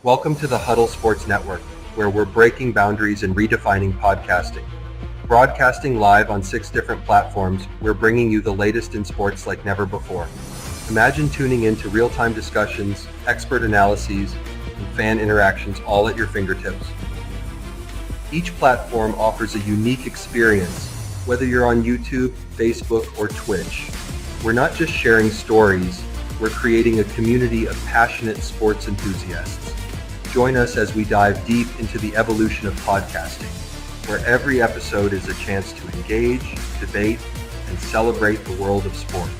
Welcome to the Huddle Sports Network, where we're breaking boundaries and redefining podcasting. Broadcasting live on 6 different platforms, we're bringing you the latest in sports like never before. Imagine tuning into real-time discussions, expert analyses, and fan interactions all at your fingertips. Each platform offers a unique experience, whether you're on YouTube, Facebook, or Twitch. We're not just sharing stories, we're creating a community of passionate sports enthusiasts. Join us as we dive deep into the evolution of podcasting, where every episode is a chance to engage, debate, and celebrate the world of sports.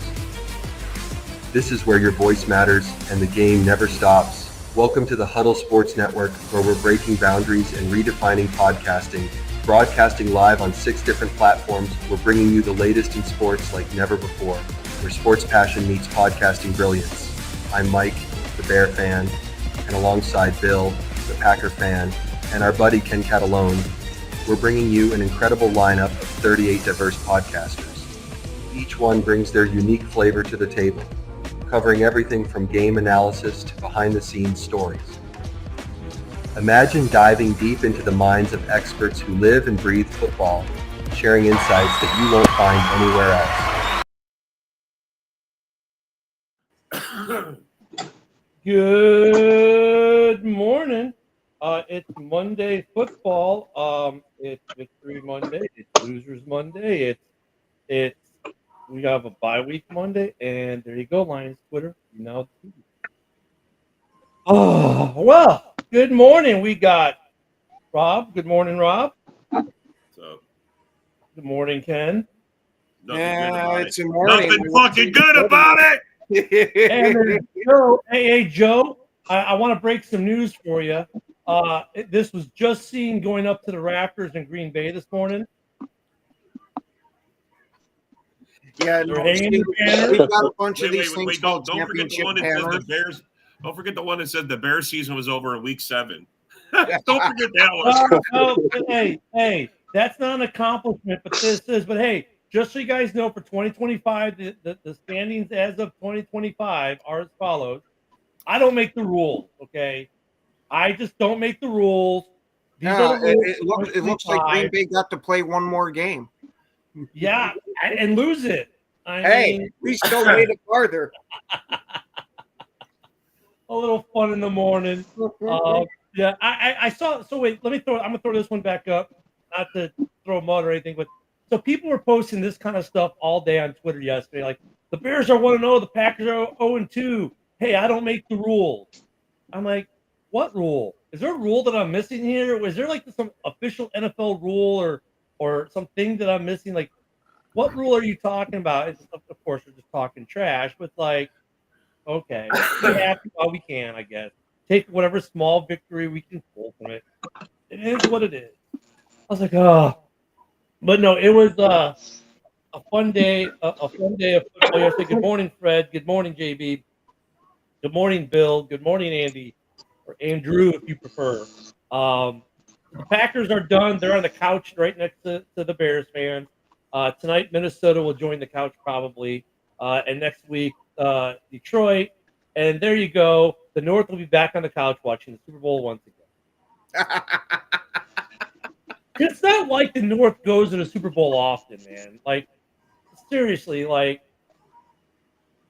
This is where your voice matters and the game never stops. Welcome to the Huddle Sports Network, where we're breaking boundaries and redefining podcasting. Broadcasting live on 6 different platforms, we're bringing you the latest in sports like never before, where sports passion meets podcasting brilliance. I'm Mike, the Bear fan, and alongside Bill, the Packer fan, and our buddy Ken Catalone, we're bringing you an incredible lineup of 38 diverse podcasters. Each one brings their unique flavor to the table, covering everything from game analysis to behind-the-scenes stories. Imagine diving deep into the minds of experts who live and breathe football, sharing insights that you won't find anywhere else. Good morning. It's Monday football. It's Victory Monday. It's Losers Monday. We have a bye week Monday, and there you go, Lions Twitter. Oh well. Good morning. We got Rob. Good morning, Rob. What's up? Good morning, Ken. It's a morning. Nothing fucking good about it. And there's Joe. Hey, Joe. I want to break some news for you. This was just seen going up to the Raptors in Green Bay this morning. Yeah, we got a bunch of these things called championship banners. Don't forget the one that said the Bears season was over in week 7. Don't forget that one. Hey, that's not an accomplishment, but this is. But hey, just so you guys know, for 2025, the standings as of 2025 are as follows. I don't make the rules, okay? I just don't make the rules. It looks like Green Bay got to play one more game. Yeah, and lose it. I mean, we still made it farther. A little fun in the morning. Yeah, I saw. So wait, I'm gonna throw this one back up. Not to throw mud or anything, but so people were posting this kind of stuff all day on Twitter yesterday. Like the Bears are 1-0, the Packers are 0-2. Hey, I don't make the rules. I'm like, what rule? Is there a rule that I'm missing here? Was there like some official NFL rule or something that I'm missing? Like, what rule are you talking about? It's, of course, we're just talking trash, but like, okay, we're happy while we can, I guess. Take whatever small victory we can pull from it. It is what it is. I was like, oh, but no, it was a fun day. A fun day of football yesterday. Good morning, Fred. Good morning, JB. Good morning, Bill. Good morning, Andy, or Andrew, if you prefer. The Packers are done. They're on the couch right next to the Bears fans. Tonight, Minnesota will join the couch probably, and next week, Detroit. And there you go. The North will be back on the couch watching the Super Bowl once again. It's not like the North goes to the Super Bowl often, man. Like, seriously, like,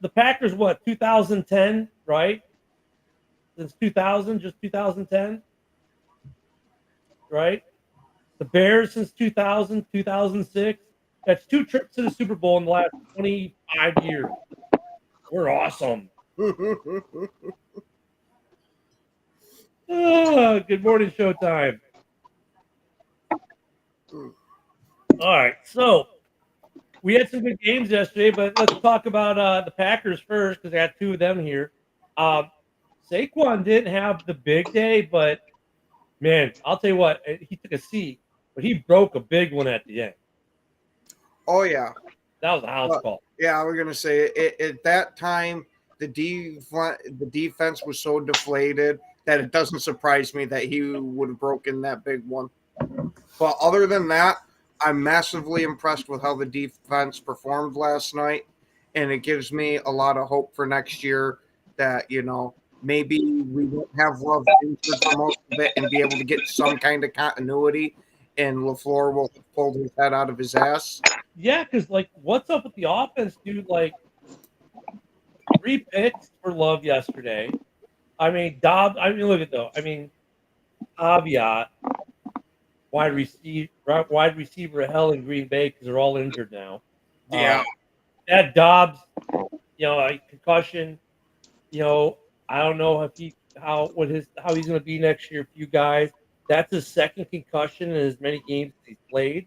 the Packers, 2010, right? Since 2000, just 2010, right? The Bears since 2000, 2006. That's 2 trips to the Super Bowl in the last 25 years. We're awesome. Good morning, Showtime. All right, so we had some good games yesterday, but let's talk about the Packers first because I got 2 of them here. Saquon didn't have the big day, but man, I'll tell you what, he took a seat, but he broke a big one at the end. Oh yeah, that was a house call. Yeah, we're gonna say at that time the defense was so deflated that it doesn't surprise me that he would have broken that big one. But other than that, I'm massively impressed with how the defense performed last night, and it gives me a lot of hope for next year that, maybe we won't have Love injured for most of it and be able to get some kind of continuity, and LaFleur will have pulled his head out of his ass. Yeah, because like, what's up with the offense, dude? Like, 3 picks for Love yesterday. I mean, Dobbs. I mean, look at though. I mean, caveat: wide receiver hell in Green Bay because they're all injured now. Yeah. That Dobbs, a concussion. I don't know if how he's going to be next year for you guys. That's his second concussion in as many games as he's played.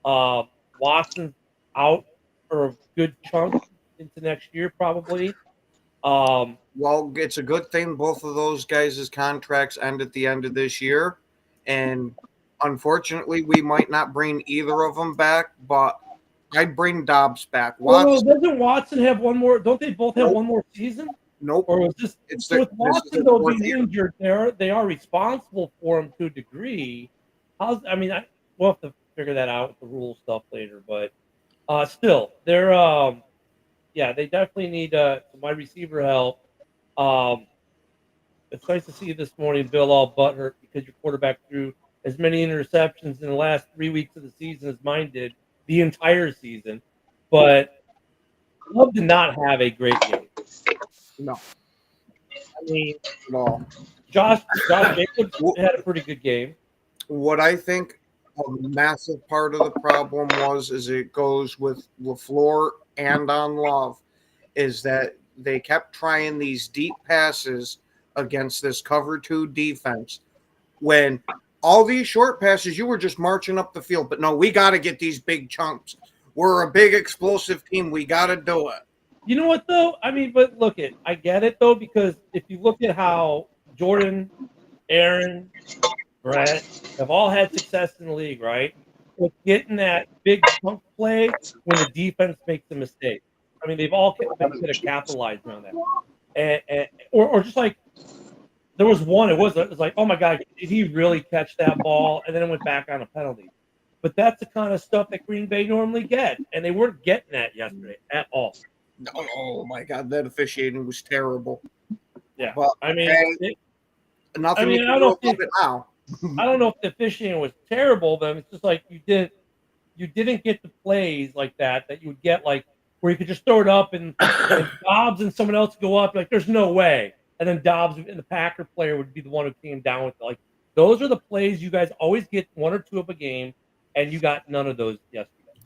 Watson's out for a good chunk into next year, probably. Well, it's a good thing both of those guys' contracts end at the end of this year. And unfortunately, we might not bring either of them back, but I'd bring Dobbs back. Watson, doesn't Watson have one more? Don't they both have one more season? Nope. Or was this with Watson though being injured? They are responsible for him to a degree. We'll have to figure that out with the rule stuff later. But still, they're they definitely need some wide receiver help. It's nice to see you this morning, Bill, all butthurt because your quarterback threw as many interceptions in the last 3 weeks of the season as mine did the entire season. But Love did not have a great game. No. I mean, no. Josh Jacobs had a pretty good game. What I think a massive part of the problem is it goes with LaFleur and on Love, is that they kept trying these deep passes against this cover 2 defense when all these short passes, you were just marching up the field. But no, we got to get these big chunks. We're a big explosive team. We got to do it. You know what, though? But look, I get it, though, because if you look at how Jordan, Aaron, Brett have all had success in the league, right? With getting that big chunk play when the defense makes a mistake. They've all could have capitalized on that. Or just like, there was one, it was like, oh my God, did he really catch that ball? And then it went back on a penalty. But that's the kind of stuff that Green Bay normally get, and they weren't getting that yesterday at all. No, oh my God, that officiating was terrible. Yeah, but nothing. I don't know if now. I don't know if the officiating was terrible, but it's just like you didn't get the plays like that you would get, like where you could just throw it up and Dobbs and someone else go up. Like there's no way, and then Dobbs and the Packer player would be the one who came down with it. Like those are the plays you guys always get one or two of a game, and you got none of those yesterday.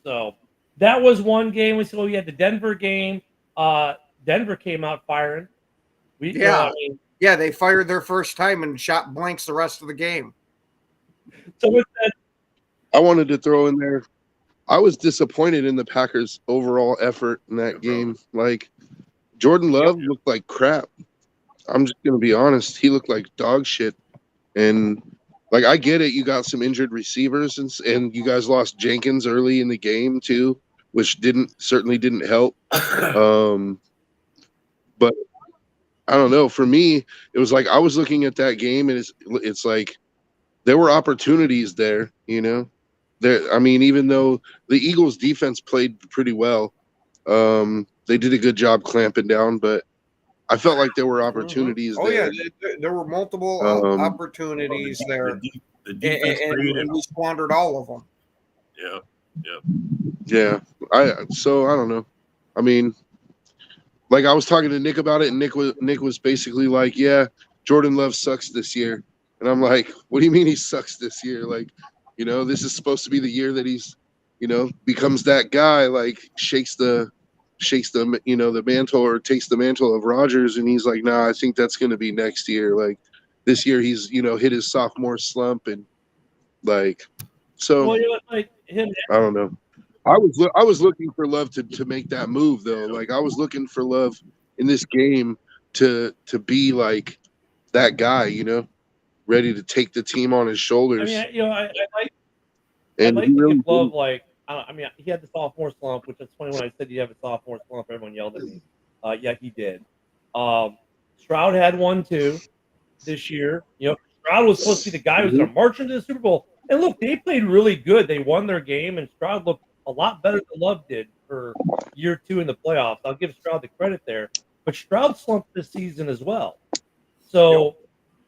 So that was one game. We had the Denver game. Denver came out firing. Yeah, they fired their first time and shot blanks the rest of the game. So with that, I wanted to throw in there, I was disappointed in the Packers' overall effort in that game. Like, Jordan Love looked like crap. I'm just going to be honest. He looked like dog shit. And, like, I get it. You got some injured receivers, and you guys lost Jenkins early in the game, too, which certainly didn't help. But I don't know. For me, it was like I was looking at that game, and it's like there were opportunities there, even though the Eagles' defense played pretty well, they did a good job clamping down, but I felt like there were opportunities there. Oh, yeah, there were multiple opportunities there, the defense and we squandered all of them. Yeah. So I don't know. Like I was talking to Nick about it, and Nick was basically like, "Yeah, Jordan Love sucks this year," and I'm like, "What do you mean he sucks this year? Like, this is supposed to be the year that he's, becomes that guy, like shakes the the mantle or takes the mantle of Rodgers," and he's like, "Nah, I think that's going to be next year. Like, this year he's hit his sophomore slump and like, so like him. I don't know." I was looking for Love to make that move though. Like I was looking for Love in this game to be like that guy, ready to take the team on his shoulders. I like and to give Love like he had the sophomore slump, which is funny when I said you have a sophomore slump, everyone yelled at me. Yeah, he did. Stroud had one too this year. Stroud was supposed to be the guy who was going to march into the Super Bowl. And look, they played really good. They won their game, and Stroud looked a lot better than Love did for year 2 in the playoffs. I'll give Stroud the credit there. but Stroud slumped this season as well. So,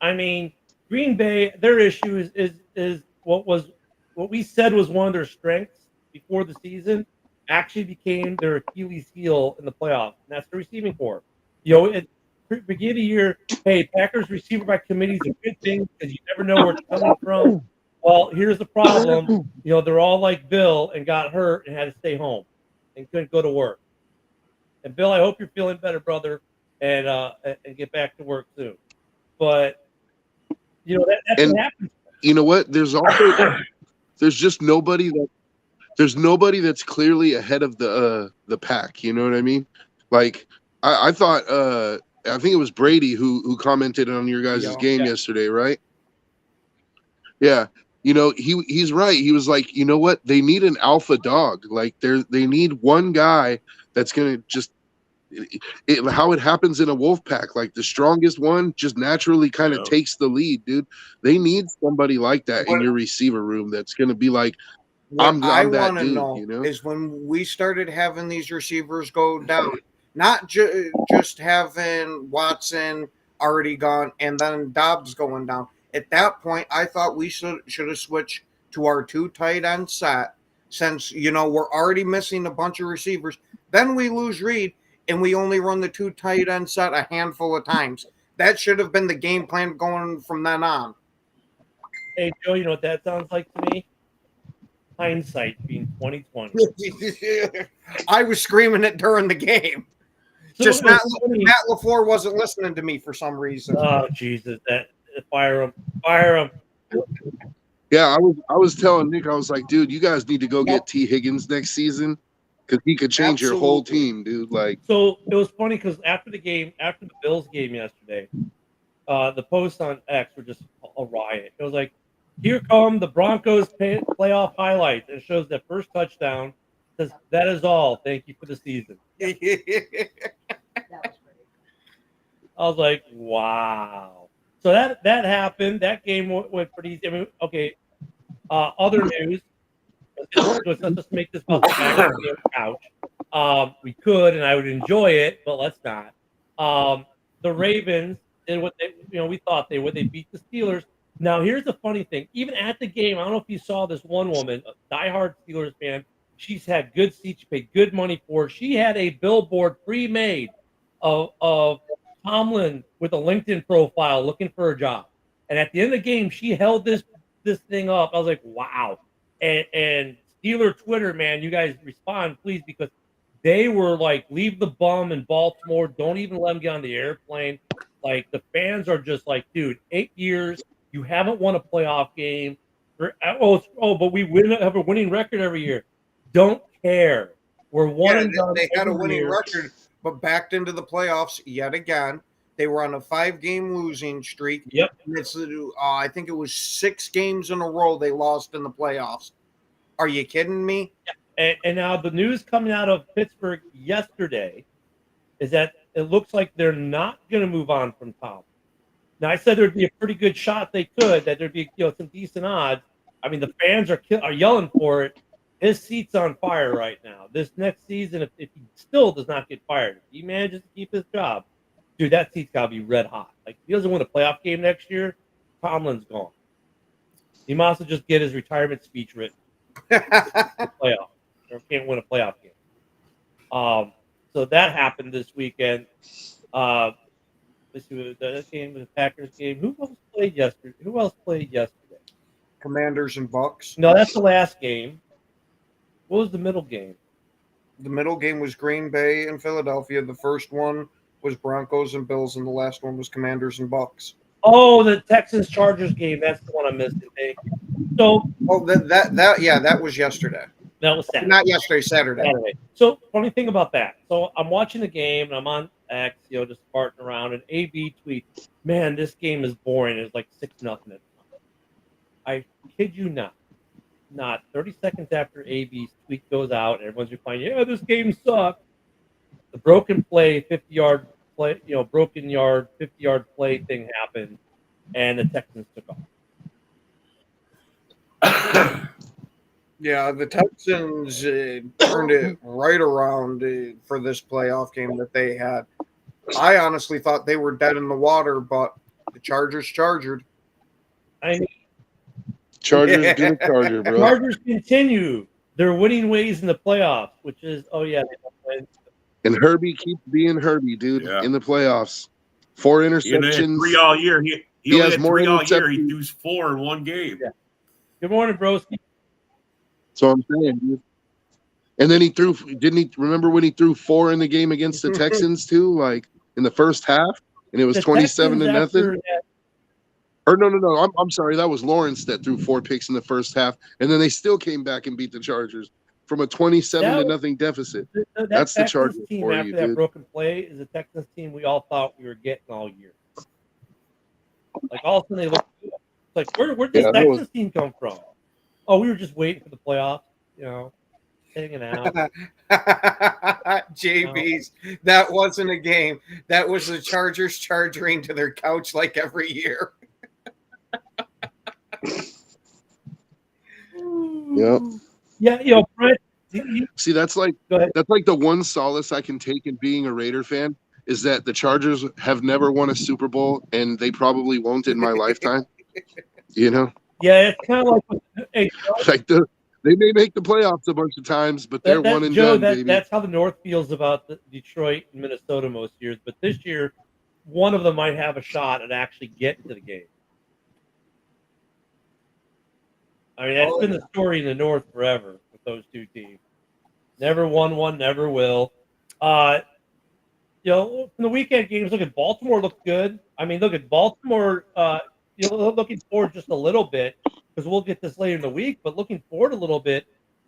I mean, Green Bay, their issue is what we said was one of their strengths before the season actually became their Achilles heel in the playoffs, and that's the receiving corps. At the beginning of the year, hey, Packers receiver by committee is a good thing because you never know where it's coming from. Well, here's the problem. They're all like Bill and got hurt and had to stay home and couldn't go to work. And Bill, I hope you're feeling better, brother, and get back to work soon. But that's what happens. You know what? There's just nobody that's clearly ahead of the pack. You know what I mean? Like I thought I think it was Brady who commented on your guys' game yesterday, right? Yeah. He's right. He was like, you know what? They need an alpha dog. Like they need one guy that's gonna just how it happens in a wolf pack. Like the strongest one just naturally kind of takes the lead, dude. They need somebody like that in your receiver room that's gonna be like, I'm that dude. Know is when we started having these receivers go down, not just having Watson already gone and then Dobbs going down. At that point, I thought we should have switched to our 2 tight end set since, we're already missing a bunch of receivers. Then we lose Reed and we only run the 2 tight end set a handful of times. That should have been the game plan going from then on. Hey, Joe, you know what that sounds like to me? Hindsight being 2020. I was screaming it during the game. So just Matt LaFleur wasn't listening to me for some reason. Oh, Jesus. Fire him. Yeah, I was telling Nick, I was like, dude, you guys need to go get T. Higgins next season because he could change your whole team, dude. Like, so it was funny because after the Bills game yesterday, the posts on X were just a riot. It was like, here come the Broncos playoff highlights. It shows that first touchdown. Says, that is all. Thank you for the season. That was great. I was like, wow. So that happened. That game went pretty easy. I mean, okay. Other news. Let's just make this about the back of the couch. We could, and I would enjoy it, but let's not. The Ravens did what we thought they would. They beat the Steelers. Now, here's the funny thing. Even at the game, I don't know if you saw this one woman, a diehard Steelers fan. She's had good seats. She paid good money for it. She had a billboard pre-made of Tomlin with a LinkedIn profile looking for a job. And at the end of the game, she held this thing up. I was like, wow. And Steeler Twitter, man, you guys respond, please, because they were like, leave the bum in Baltimore. Don't even let him get on the airplane. Like, the fans are just like, dude, 8 years. You haven't won a playoff game. But we have a winning record every year. Don't care. We're one and done. They had a winning record, but backed into the playoffs yet again. They were on a 5-game losing streak. Yep. It's I think it was 6 games in a row they lost in the playoffs. Are you kidding me? Yeah. And now the news coming out of Pittsburgh yesterday is that it looks like they're not going to move on from Tom. Now, I said there'd be a pretty good shot they could, that there'd be some decent odds. I mean, the fans are yelling for it. His seat's on fire right now. This next season, if he still does not get fired, if he manages to keep his job, dude, that seat's got to be red hot. Like, if he doesn't win a playoff game next year, Tomlin's gone. He might also just get his retirement speech written. Playoff. Or can't win a playoff game. So that happened this weekend. Let's see, that game was the Packers game. Who else played yesterday? Commanders and Bucks. No, that's the last game. What was the middle game? The middle game was Green Bay and Philadelphia. The first one was Broncos and Bills, and the last one was Commanders and Bucks. Oh, the Texans-Chargers game. That's the one I missed today. So, that was yesterday. That was Saturday. Not yesterday, Saturday. So, funny thing about that. So, I'm watching the game, and I'm on X, just farting around, and AB tweets, man, this game is boring. It's like 6-0. I kid you not. Not 30 seconds after AB's tweet goes out, and everyone's replying, yeah, this game sucked. The broken play, 50-yard play, broken yard, 50-yard play thing happened, and the Texans took off. Yeah, the Texans turned it right around for this playoff game that they had. I honestly thought they were dead in the water, but the Chargers chargered. I mean, Chargers gonna Charger, bro. Chargers continue their winning ways in the playoffs, which is they don't win. And Herbie keeps being Herbie, dude, in the playoffs. 4 interceptions. 3 all year. He only has had more 3 all year. He interceptions. threw 4 in one game. Yeah. Good morning, broski. So I'm saying, dude. And then didn't he remember when he threw 4 in the game against the Texans too, like in the first half, and it was 27-0. Or no, I'm sorry, that was Lawrence that threw 4 picks in the first half, and then they still came back and beat the Chargers from a 27-0 deficit. That's the Chargers team for after you, that dude. broken play is a Texans team we all thought we were getting all year. Like all of a sudden they look good. It's like where'd this Texans team come from? Oh, we were just waiting for the playoffs, hanging out. JB's, that wasn't a game. That was the Chargers charging to their couch like every year. Yep. Yeah, Brett. See, that's like the one solace I can take in being a Raider fan is that the Chargers have never won a Super Bowl, and they probably won't in my lifetime. Yeah, it's kind of like they may make the playoffs a bunch of times, but they're one and done, baby. That's how the North feels about Detroit and Minnesota most years. But this year, one of them might have a shot at actually getting to the game. I mean, that's been the story in the North forever with those two teams. Never won one, never will. From the weekend games, look at Baltimore looked good. I mean, look at Baltimore. Looking forward just a little bit because we'll get this later in the week. But looking forward a little bit,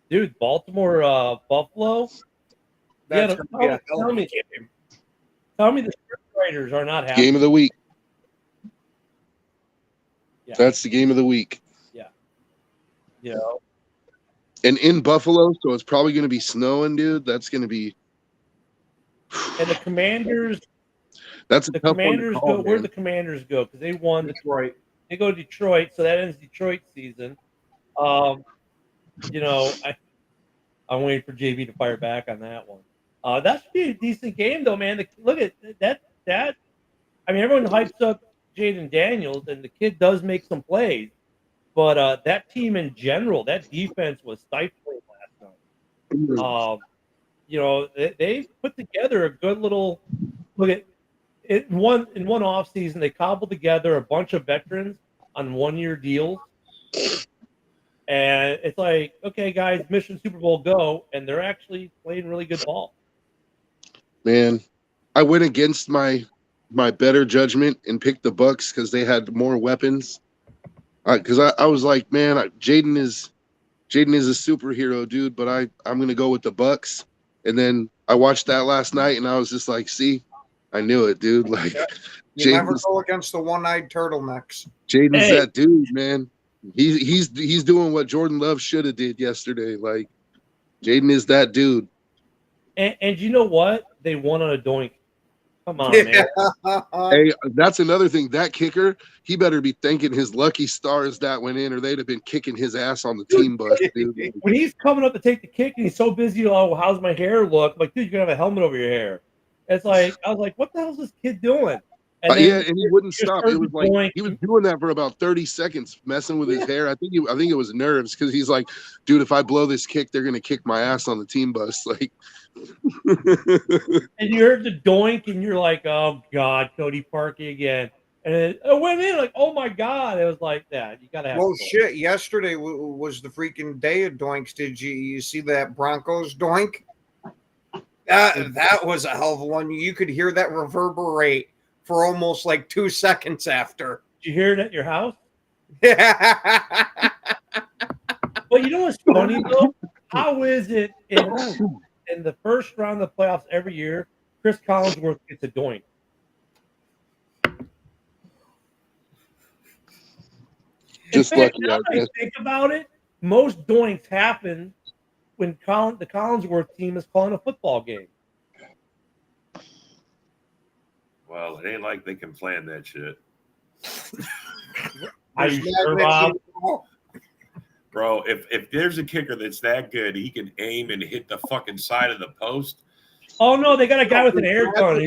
dude. Baltimore, Buffalo. That's Tell me the script writers are not happy. Game of the week. Yeah. That's the game of the week. Yeah. And in Buffalo, so it's probably going to be snowing, dude. That's going to be. And the Commanders. That's a the tough Commanders one to call, go. man. Where do the Commanders go? Because they won Detroit. They go to Detroit, so that ends Detroit season. I'm waiting for JB to fire back on that one. That should be a decent game, though, man. Look at that. I mean, everyone hypes up Jaden Daniels, and the kid does make some plays. But that team in general, that defense was stifling last night. They put together a good little look at it. In one offseason, they cobbled together a bunch of veterans on 1-year deals. And it's like, okay, guys, mission Super Bowl go. And they're actually playing really good ball. Man, I went against my better judgment and picked the Bucks because they had more weapons. Because I was like, man, Jaden is a superhero, dude. But I'm gonna go with the Bucks. And then I watched that last night, and I was just like, see, I knew it, dude. Like, you never go against the one-eyed turtlenecks. Jaden's that dude, man. He's doing what Jordan Love should have did yesterday. Like, Jaden is that dude. And you know what? They won on a doink. Come on, man. Hey, that's another thing. That kicker, he better be thanking his lucky stars that went in, or they'd have been kicking his ass on the team bus, dude. When he's coming up to take the kick and he's so busy, how's my hair look? I'm like, dude, you're gonna have a helmet over your hair. It's like I was like, what the hell is this kid doing? And and he wouldn't stop. It was like he was doing that for about 30 seconds, messing with his hair. I think it was nerves because he's like, dude, if I blow this kick, they're gonna kick my ass on the team bus. Like, and you heard the doink, and you're like, oh God, Cody Parkey again. And it went in like, oh my God. It was like that. You gotta have. Well, shit. Yesterday was the freaking day of doinks. Did you see that Broncos doink? That was a hell of a one. You could hear that reverberate for almost like 2 seconds after. Did you hear it at your house? Yeah. Well, you know what's funny though? How is it in the first round of the playoffs every year, Chris Collinsworth gets a doink? Just in fact, lucky, now I that guess. I think about it, most doinks happen when the Collinsworth team is calling a football game. Well, it ain't like they can plan that shit. Are you sure, Bob? Bro, if there's a kicker that's that good, he can aim and hit the fucking side of the post. Oh no, they got a guy with an air gun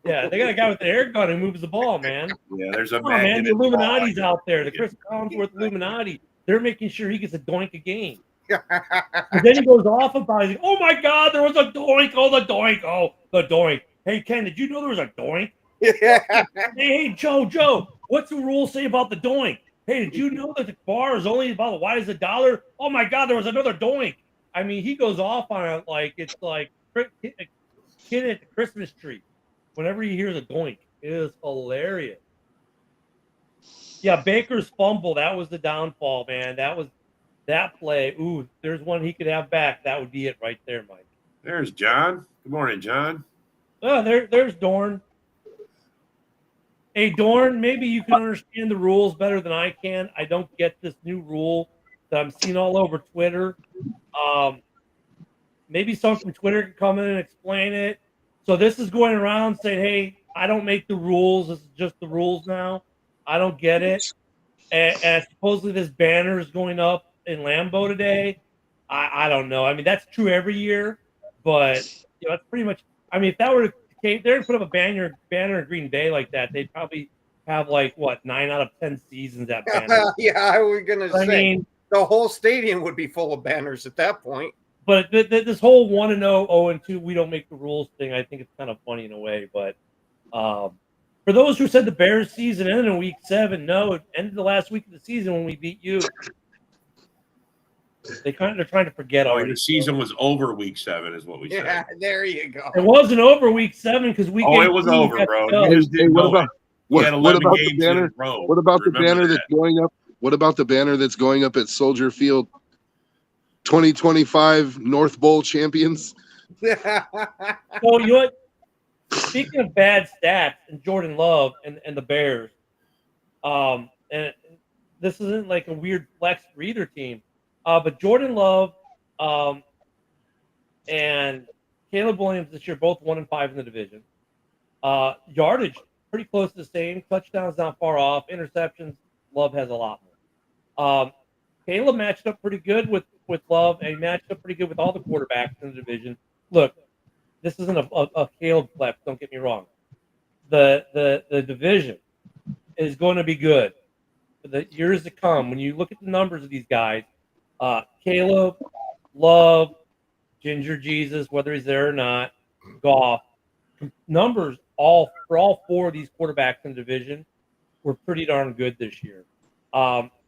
Yeah, they got a guy with an air gun who moves the ball, man. Yeah, there's a Come on, man. magnet The in the ball. Illuminati's out there. The Chris Collinsworth Illuminati. They're making sure he gets a doink a game. And then he goes off about it. Oh my God, there was a doink. Oh, the doink. Oh, the doink. Hey, Ken, did you know there was a doink? Hey, Joe, what's the rule say about the doink? Hey, did you know that the bar is only about as wide as $1? Oh my God, there was another doink. I mean, he goes off on it like it's like a kid at the Christmas tree. Whenever he hears a doink, it is hilarious. Yeah, Baker's fumble, that was the downfall, man. That play. Ooh, there's one he could have back. That would be it right there, Mike. There's John. Good morning, John. Oh, there's Dorn. Hey, Dorn, maybe you can understand the rules better than I can. I don't get this new rule that I'm seeing all over Twitter. Maybe someone from Twitter can come in and explain it. So this is going around saying, hey, I don't make the rules. This is just the rules now. I don't get it. And supposedly this banner is going up in Lambeau today. I don't know. I mean, that's true every year, but that's pretty much. I mean, if that were the case, they're gonna put up a banner in Green Bay like that, they'd probably have 9 out of 10 seasons at banner. Yeah, I was gonna say. mean, the whole stadium would be full of banners at that point. But this whole 1-0, 0-2, we don't make the rules thing, I think it's kind of funny in a way. But for those who said the Bears season ended in week 7, no, it ended the last week of the season when we beat you. They're trying to forget already. The season was over week 7, is what we said. Yeah, there you go. It wasn't over week 7 because we. Oh, it was over, bro. You just didn't know it. What about games the banner? in a row. What about the Remember banner that. that's going up? What about the banner that's going up at Soldier Field? 2025 North Bowl champions. So you know what? Speaking of bad stats and Jordan Love and the Bears, and this isn't like a weird flex for either team, but Jordan Love and Caleb Williams this year both 1-5 in the division. Yardage pretty close to the same. Touchdowns not far off. Interceptions, Love has a lot more. Caleb matched up pretty good with Love, and he matched up pretty good with all the quarterbacks in the division. Look, this isn't a Caleb flex, don't get me wrong. The division is going to be good for the years to come. When you look at the numbers of these guys, Caleb, Love, Ginger Jesus, whether he's there or not, Goff, numbers for all 4 of these quarterbacks in the division were pretty darn good this year.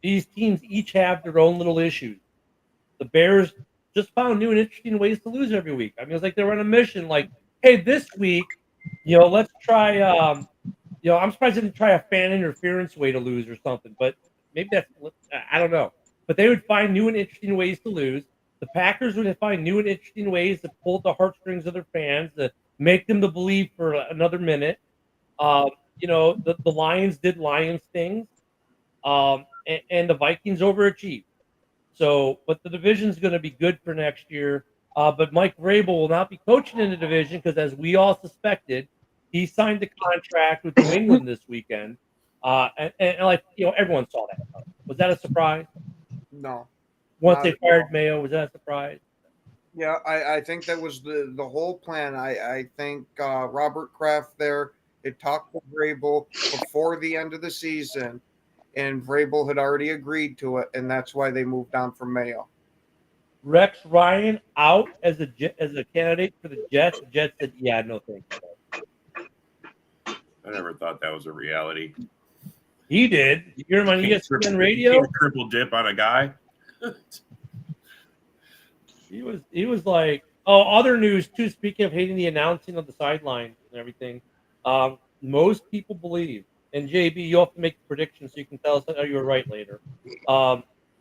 These teams each have their own little issues. The Bears just found new and interesting ways to lose every week. I mean, it's like they were on a mission. Like, hey, this week, let's try. I'm surprised they didn't try a fan interference way to lose or something. But maybe I don't know. But they would find new and interesting ways to lose. The Packers would find new and interesting ways to pull at the heartstrings of their fans to make them to believe for another minute. The Lions did Lions things. And the Vikings overachieved. So, but the division's going to be good for next year. But Mike Vrabel will not be coaching in the division because, as we all suspected, he signed the contract with New England this weekend. And everyone saw that. Was that a surprise? No. Once they fired Mayo, was that a surprise? Yeah, I think that was the whole plan. I think Robert Kraft there had talked to Vrabel before the end of the season, and Vrabel had already agreed to it, and that's why they moved on from Mayo. Rex Ryan out as a candidate for the Jets. The Jets said, "Yeah, no thank you." I never thought that was a reality. He did. You hear him on ESPN radio? You can't triple dip on a guy. He was like, oh, other news too. Speaking of hating the announcing of the sideline and everything, most people believe, and JB, you have to make the prediction so you can tell us how you were right later.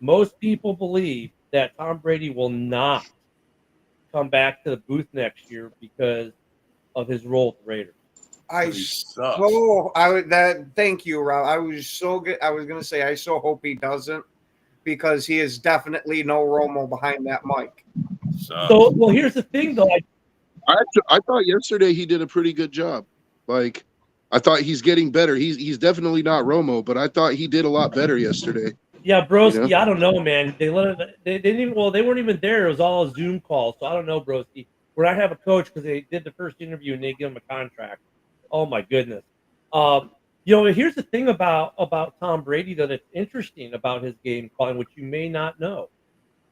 Most people believe that Tom Brady will not come back to the booth next year because of his role with the Raiders. Thank you, Rob. I was so good. I was gonna say I so hope he doesn't, because he is definitely no Romo behind that mic. So well, here's the thing though. I thought yesterday he did a pretty good job. Like, I thought he's getting better. He's definitely not Romo, but I thought he did a lot better yesterday. Yeah, Broski, I don't know, man. They didn't even. Well, they weren't even there. It was all a Zoom call, so I don't know, Broski. We're not have a coach because they did the first interview and they give him a contract. Oh my goodness. Here's the thing about Tom Brady though that's interesting about his game calling, which you may not know.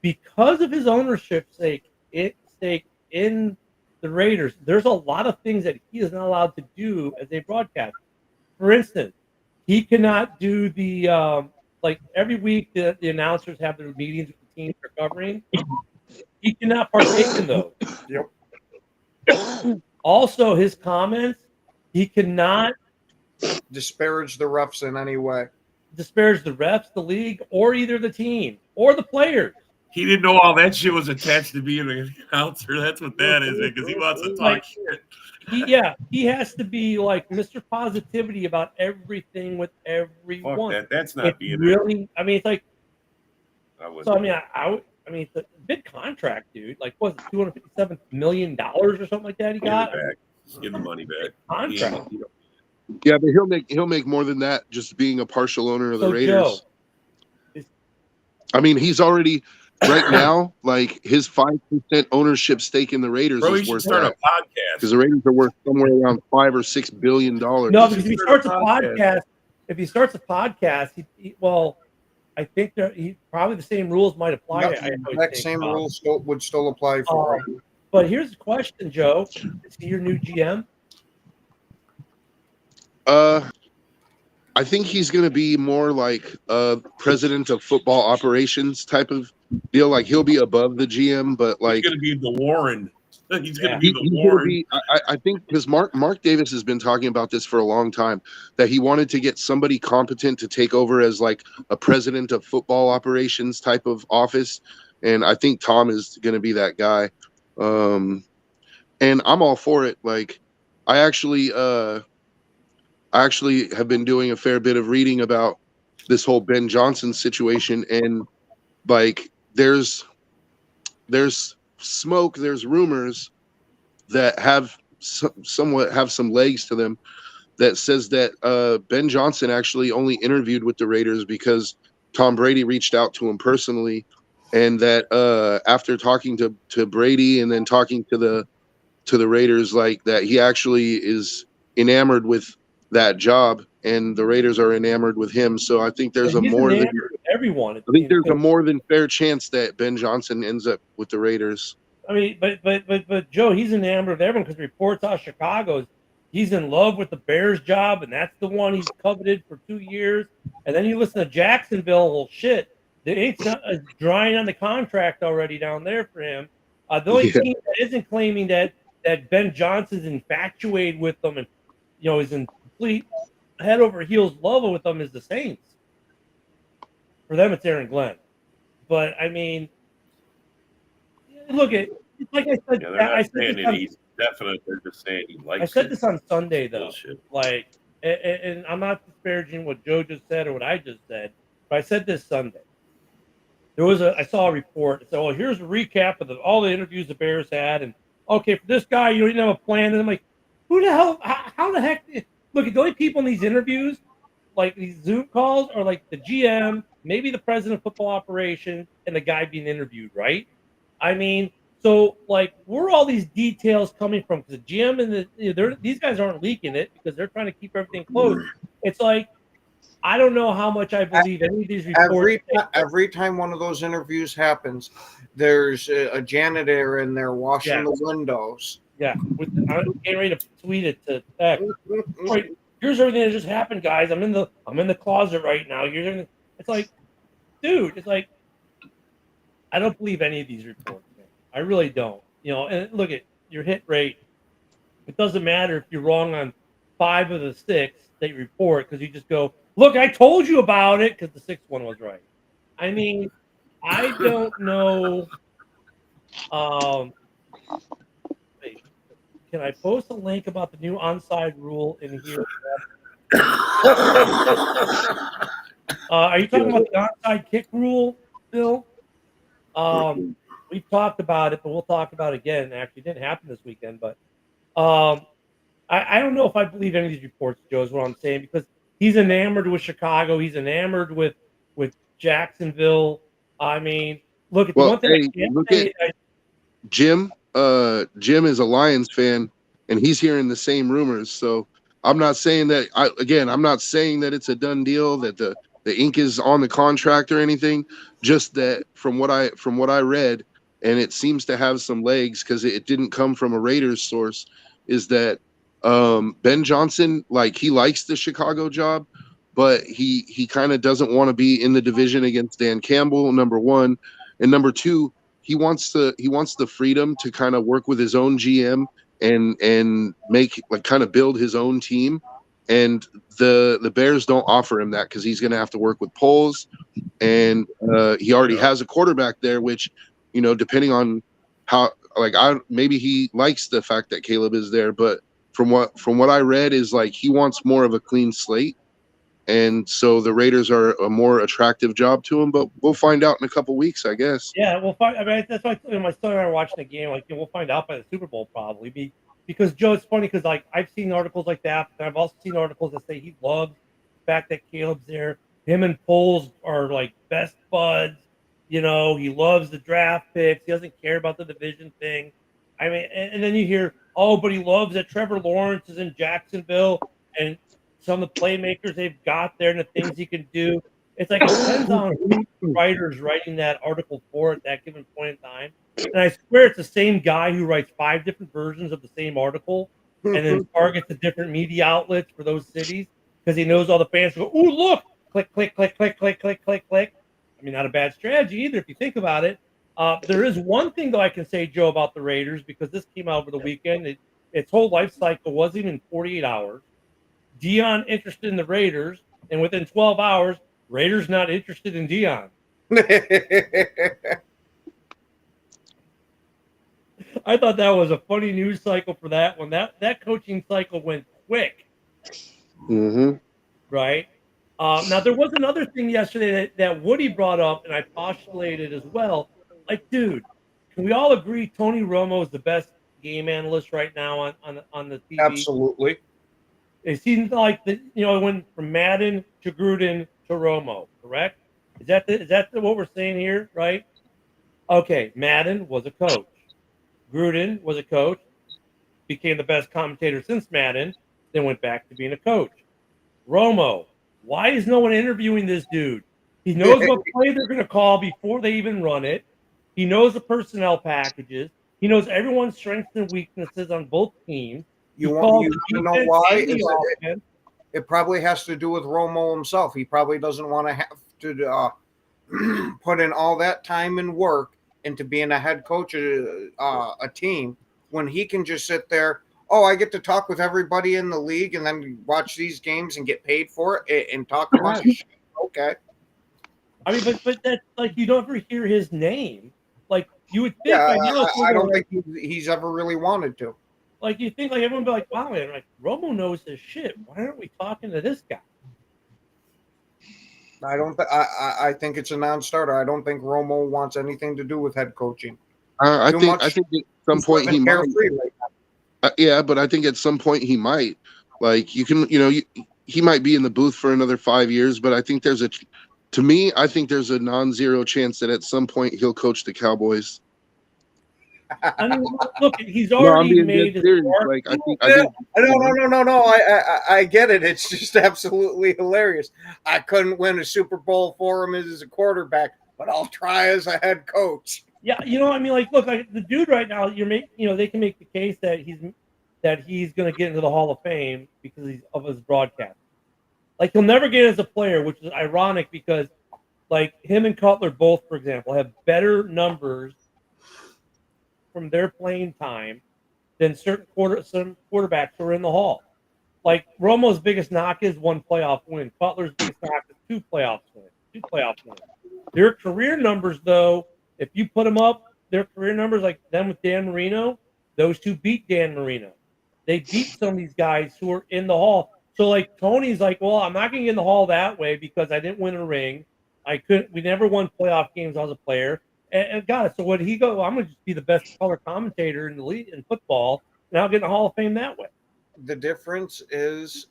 Because of his ownership stake in the Raiders, there's a lot of things that he is not allowed to do as a broadcaster. For instance, he cannot do the like every week the announcers have their meetings with the teams they're covering. He cannot partake in those. Yep. Also, his comments, he cannot Disparage the refs in any way. disparage the refs, the league, or either the team or the players. He didn't know all that shit was attached to being an announcer. That's what that is, because he wants to talk shit. He has to be like Mr. Positivity about everything with everyone. Fuck that. That's not It's being really. I mean, it's like. I wouldn't. So I mean, it's a big contract, dude. Like, was it $257 million or something like that? He got Give it back. Just give the money back. contract. Yeah, but he'll make more than that just being a partial owner of the Raiders. Joe, I mean, he's already right now like his 5% ownership stake in the Raiders Bro, you is should worth start a that podcast. because the Raiders are worth somewhere around $5 or $6 billion. No, because if he start starts a a podcast. podcast, I think probably the same rules might apply. Yep, I the would exact think, same rules would still apply for him. But here's the question, Joe: is he your new GM? I think he's going to be more like a president of football operations type of deal. Like he'll be above the GM, but like He's going to be the Warren. He's going to He- be the he's gonna Warren. be- I think because Mark Davis has been talking about this for a long time, that he wanted to get somebody competent to take over as like a president of football operations type of office, and I think Tom is going to be that guy. And I'm all for it. Like I actually have been doing a fair bit of reading about this whole Ben Johnson situation, and like there's smoke, there's rumors that have somewhat have some legs to them that says that Ben Johnson actually only interviewed with the Raiders because Tom Brady reached out to him personally, and that after talking to Brady and then talking to the Raiders, like that he actually is enamored with that job and the Raiders are enamored with him. So I think there's He's a more than enamored with everyone. I think there's a more than fair chance that Ben Johnson ends up with the Raiders. I mean, but Joe, he's enamored with everyone because reports out of Chicago, he's in love with the Bears job, and that's the one he's coveted for 2 years. And then you listen to Jacksonville, well, shit, the ink's not drying on the contract already down there for him. The only team that isn't claiming that Ben Johnson's infatuated with them and is in complete head over heels love with them is the Saints. For them, it's Aaron Glenn. But I mean, look at like I said. Yeah, they're not saying that he's definite. They're just saying he likes. I said this on Sunday though. Bullshit. Like, and I'm not disparaging what Joe just said or what I just said, but I said this Sunday. I saw a report that said, "Oh, here's a recap of all the interviews the Bears had, and okay, for this guy, you didn't have a plan." And I'm like, who the hell? How the heck? Look, the only people in these interviews, like these Zoom calls, are like the GM, maybe the president of football operations, and the guy being interviewed, right? I mean, so like, where are all these details coming from? Because the GM and these guys aren't leaking it because they're trying to keep everything closed. It's like, I don't know how much I believe any of these reports. Every time one of those interviews happens, there's a janitor in there washing the windows. Yeah, I'm getting ready to tweet it to X. Right, here's everything that just happened, guys. I'm in the closet right now. Here's everything. It's like, dude, it's like, I don't believe any of these reports, man. I really don't. And look at your hit rate. It doesn't matter if you're wrong on 5 of the 6 that you report because you just go, look, I told you about it because the 6th one was right. I mean, I don't know. Wait, can I post a link about the new onside rule in here? Are you talking about the onside kick rule, Bill? We've talked about it, but we'll talk about it again. Actually, it didn't happen this weekend, but I don't know if I believe any of these reports, Joe, is what I'm saying, because he's enamored with Chicago. He's enamored with Jacksonville. I mean, look at the one thing. Jim. Jim is a Lions fan, and he's hearing the same rumors. So I'm not saying that. I'm not saying that it's a done deal, that the ink is on the contract or anything. Just that from what I read, and it seems to have some legs because it didn't come from a Raiders source, is that Ben Johnson, like, he likes the Chicago job, but he kind of doesn't want to be in the division against Dan Campbell, number one, and number two, he wants the freedom to kind of work with his own GM and make, like, kind of build his own team. And the Bears don't offer him that because he's going to have to work with Poles, and he already has a quarterback there, which, depending on how, like, maybe he likes the fact that Caleb is there, but from what I read is, like, he wants more of a clean slate, and so the Raiders are a more attractive job to him. But we'll find out in a couple weeks, I guess. Yeah, we'll find. I mean, that's why my son and I are watching the game. Like, we'll find out by the Super Bowl probably. Because Joe, it's funny because, like, I've seen articles like that, and I've also seen articles that say he loves the fact that Caleb's there. Him and Poles are like best buds. He loves the draft picks. He doesn't care about the division thing. I mean, and then you hear, but he loves that Trevor Lawrence is in Jacksonville and some of the playmakers they've got there and the things he can do. It's like, it depends on who the writer's writing that article for at that given point in time. And I swear it's the same guy who writes 5 different versions of the same article and then targets the different media outlets for those cities because he knows all the fans go, "Ooh, look, click, click, click, click, click, click, click, click." I mean, not a bad strategy either if you think about it. There is one thing, though, I can say, Joe, about the Raiders, because this came out over the weekend. Its whole life cycle wasn't even 48 hours. Dion interested in the Raiders, and within 12 hours, Raiders not interested in Dion. I thought that was a funny news cycle for that one. That coaching cycle went quick. Mm-hmm. Right? Now, there was another thing yesterday that Woody brought up, and I postulated as well. Like, dude, can we all agree Tony Romo is the best game analyst right now on the TV? Absolutely. It seems like it went from Madden to Gruden to Romo, correct? Is that what we're saying here, right? Okay, Madden was a coach. Gruden was a coach, became the best commentator since Madden, then went back to being a coach. Romo, why is no one interviewing this dude? He knows what play they're going to call before they even run it. He knows the personnel packages. He knows everyone's strengths and weaknesses on both teams. You want to know why? It probably has to do with Romo himself. He probably doesn't want to have to put in all that time and work into being a head coach of a team when he can just sit there. Oh, I get to talk with everybody in the league and then watch these games and get paid for it and talk a bunch of shit. Okay. I mean, but that's like, you don't ever hear his name. Like, you would think. Yeah, I don't think he's ever really wanted to. Like, you think, like, everyone would be like, wow, man, like, Romo knows his shit. Why aren't we talking to this guy? I think it's a non-starter. I don't think Romo wants anything to do with head coaching. I think at some point he might. Yeah, but I think at some point he might. Like, he might be in the booth for another 5 years, but I think there's a non-zero chance that at some point he'll coach the Cowboys. I mean, look, he's already made his mark. Like, No. I get it. It's just absolutely hilarious. I couldn't win a Super Bowl for him as a quarterback, but I'll try as a head coach. Yeah, I mean, like, look, like, the dude right now, they can make the case that he's going to get into the Hall of Fame because of his broadcast. Like, he'll never get as a player, which is ironic because, like, him and Cutler both, for example, have better numbers from their playing time than some quarterbacks who are in the Hall. Like, Romo's biggest knock is 1 playoff win. Cutler's biggest knock is 2 playoff wins. Their career numbers, though, if you put them up, their career numbers, like them with Dan Marino, those two beat Dan Marino. They beat some of these guys who are in the Hall. So, like, Tony's like, well, I'm not going to get in the Hall that way because I didn't win a ring. We never won playoff games as a player. And God, so would he go, I'm going to just be the best color commentator in the league in football, and I'll get in the Hall of Fame that way. The difference is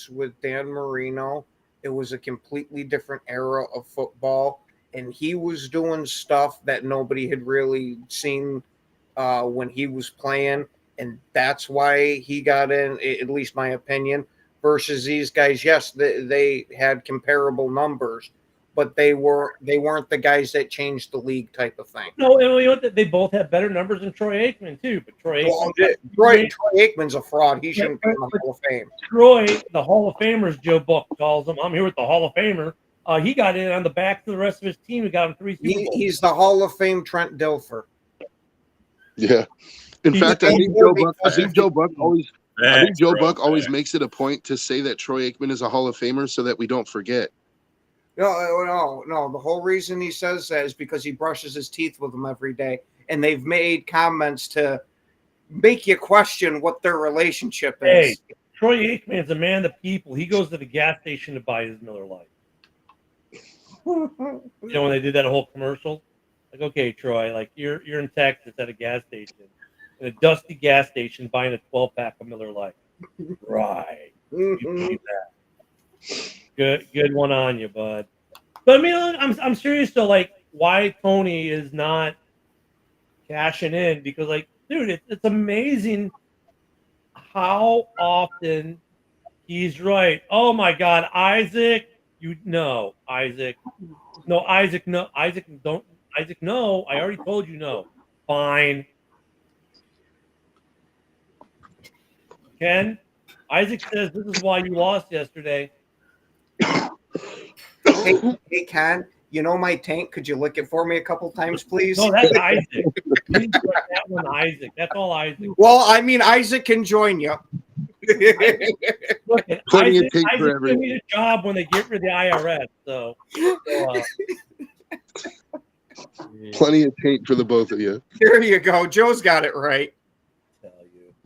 with Dan Marino, it was a completely different era of football, and he was doing stuff that nobody had really seen when he was playing, and that's why he got in, at least my opinion, versus these guys. Yes, they had comparable numbers, but they weren't the guys that changed the league type of thing. No, and you know what? They both have better numbers than Troy Aikman too. But Troy Troy Aikman's a fraud. He shouldn't be in the Hall of Fame. Troy, the Hall of Famers, Joe Buck calls him. I'm here with the Hall of Famer. He got in on the back of the rest of his team. He got him 3 Super Bowls. He's the Hall of Fame Trent Dilfer. Yeah. In fact, I think Joe Buck always makes it a point to say that Troy Aikman is a Hall of Famer so that we don't forget. No. The whole reason he says that is because he brushes his teeth with them every day, and they've made comments to make you question what their relationship is. Hey, Troy Aikman's a man of the people. He goes to the gas station to buy his Miller Lite. You know, when they did that whole commercial, like, okay, Troy, like you're in Texas at a gas station, in a dusty gas station, buying a 12-pack of Miller Lite. Right. You believe that. Good one on you, bud. But I mean, I'm serious though. Like, why Tony is not cashing in? Because, like, dude, it's amazing how often he's right. Oh my God, Isaac, Isaac, no, I already told you no. Fine. Ken, Isaac says this is why you lost yesterday. Hey, Ken, you know my tank. Could you lick it for me a couple times, please? No, that's Isaac. You need to put that one, Isaac. That's all Isaac. Well, I mean, Isaac can join you. Look, Plenty of Isaac tank for everyone. need a job when they get rid of the IRS. So Plenty of tape for the both of you. There you go. Joe's got it right.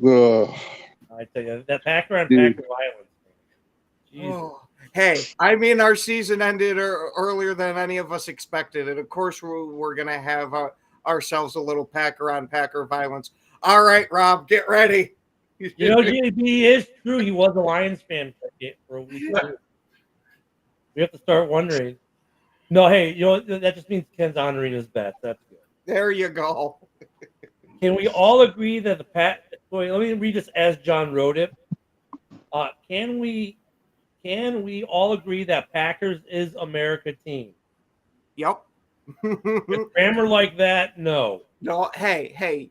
I tell you, that Packer on Packer violence. Oh. Hey, I mean, our season ended earlier than any of us expected. And, of course, we're going to have ourselves a little Packer on Packer violence. All right, Rob, get ready. You know, he is true. He was a Lions fan for a week. We have to start wondering. No, hey, you know, that just means Ken's honoring his bet. That's good. There you go. Can we all agree that wait, let me read this as John wrote it. Can we all agree that Packers is America team? Yep. With grammar like that, no. No, hey,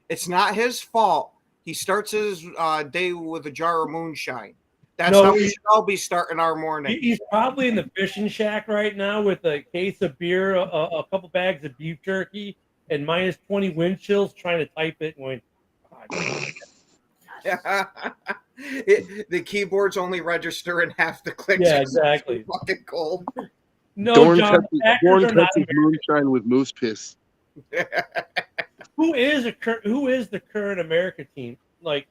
it's not his fault. He starts his day with a jar of moonshine. That's how we should all be starting our morning. He's probably in the fishing shack right now with a case of beer, a couple bags of beef jerky, and minus 20 wind chills, trying to type it and going, the keyboard's only registering half the clicks. Yeah, exactly. It's fucking cold. No, Dorn John, cuts his moonshine with moose piss. Who is the current America team? Like,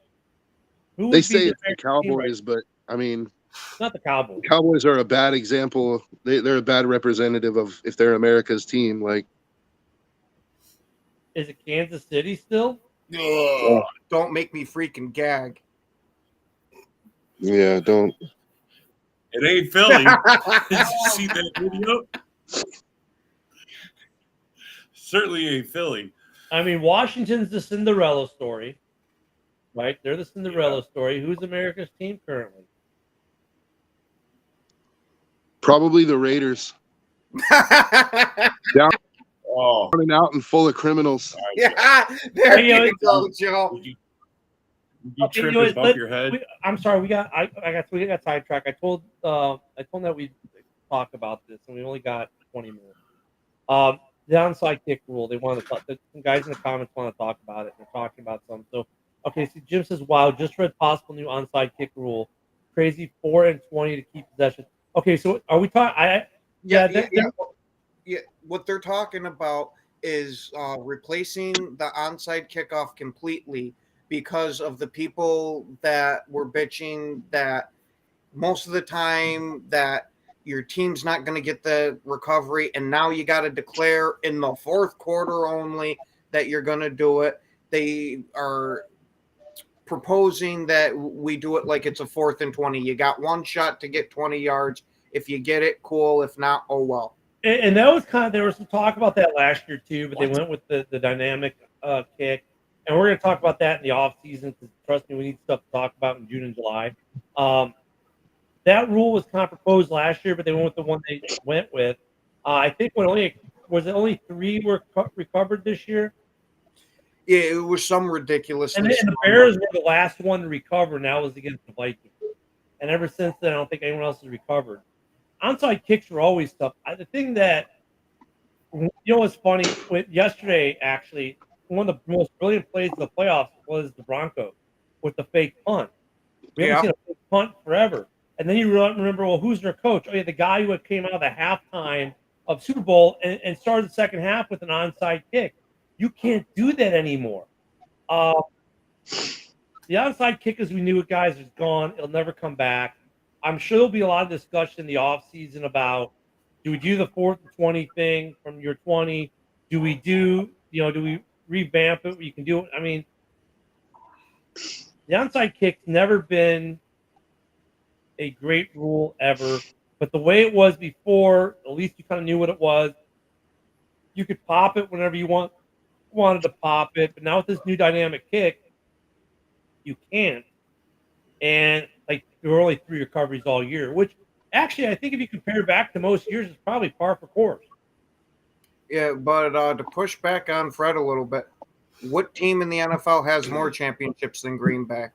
who? They say it's the Cowboys, but I mean, not the Cowboys. The Cowboys are a bad example. They're a bad representative of if they're America's team. Like, is it Kansas City still? Ugh, don't make me freaking gag. Yeah, don't. It ain't Philly. Did you see that video? Certainly ain't Philly. I mean, Washington's the Cinderella story, right? They're the Cinderella story. Who's America's team currently? Probably the Raiders. Down and out and full of criminals. Yeah, there you go, Joe. You trip and bump your head. I'm sorry, we got sidetracked. I told him that we'd talk about this, and we only got 20 minutes. The onside kick rule. They want to talk. Some guys in the comments want to talk about it. They're talking about some. So, okay. So Jim says, "Wow, just read possible new onside kick rule. Crazy 4 and 20 to keep possession." Okay, so are we talking? Yeah. What they're talking about is replacing the onside kickoff completely because of the people that were bitching that most of the time that your team's not going to get the recovery, and now you got to declare in the fourth quarter only that you're going to do it. They are proposing that we do it like it's a 4th and 20. You got one shot to get 20 yards. If you get it, cool. If not, oh well. And that was there was some talk about that last year too, but they went with the dynamic kick. And we're going to talk about that in the offseason because, trust me, we need stuff to talk about in June and July. that rule was kind of proposed last year, but they went with the one they went with. I think only 3 were recovered this year. Yeah, it was some ridiculousness. And the Bears were the last one to recover, and that was against the Vikings. And ever since then, I don't think anyone else has recovered. Onside kicks were always tough. The thing that, what's funny, yesterday, actually, one of the most brilliant plays of the playoffs was the Broncos with the fake punt. We haven't seen a fake punt forever. And then you remember, well, who's their coach? Oh, yeah, the guy who came out of the halftime of Super Bowl and started the second half with an onside kick. You can't do that anymore. The onside kick, as we knew it, guys, is gone. It'll never come back. I'm sure there'll be a lot of discussion in the offseason about, do we do the 4th and 20 thing from your 20? Do we do we revamp it? You can do it. I mean, the onside kick's never been a great rule ever. But the way it was before, at least you kind of knew what it was. You could pop it whenever you wanted to pop it. But now with this new dynamic kick, you can't. And there were only 3 recoveries all year, which actually I think if you compare back to most years, it's probably par for course. Yeah, but to push back on Fred a little bit, what team in the NFL has more championships than Green Bay?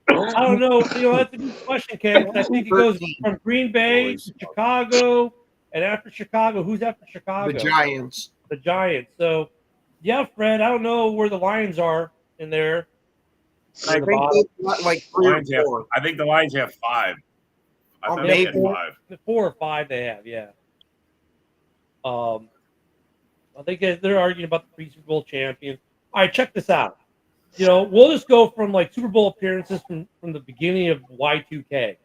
I don't know. That's a good question, Ken. I think it goes from Green Bay to Chicago, and after Chicago, who's after Chicago? The Giants. The Giants. So, yeah, Fred, I don't know where the Lions are in there. I think like 3 or 4. I think the Lions have 5. I thought maybe they had 5. 4 or 5 they have, yeah. I think they're arguing about the pre-Super Bowl champion. All right, check this out. We'll just go from Super Bowl appearances from the beginning of Y2K.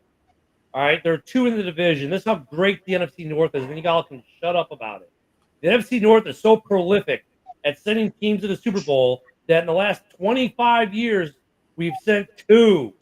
All right, there are 2 in the division. This is how great the NFC North is. And you all can shut up about it. The NFC North is so prolific at sending teams to the Super Bowl that in the last 25 years, we've sent 2.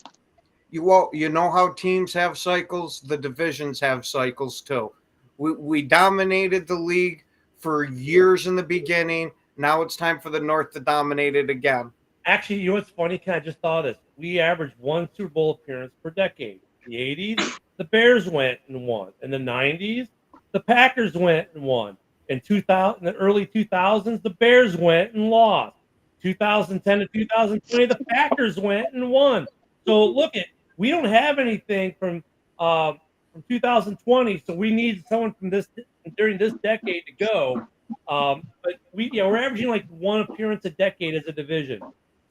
You know how teams have cycles? The divisions have cycles too. We dominated the league for years in the beginning. Now it's time for the North to dominate it again. Actually, you know what's funny? I just thought of this. We averaged 1 Super Bowl appearance per decade. In the 80s, the Bears went and won. In the 90s, the Packers went and won. In the early 2000s, the Bears went and lost. 2010 to 2020, the Packers went and won. So look we don't have anything from 2020, so we need someone from during this decade to go. But we're averaging 1 appearance a decade as a division.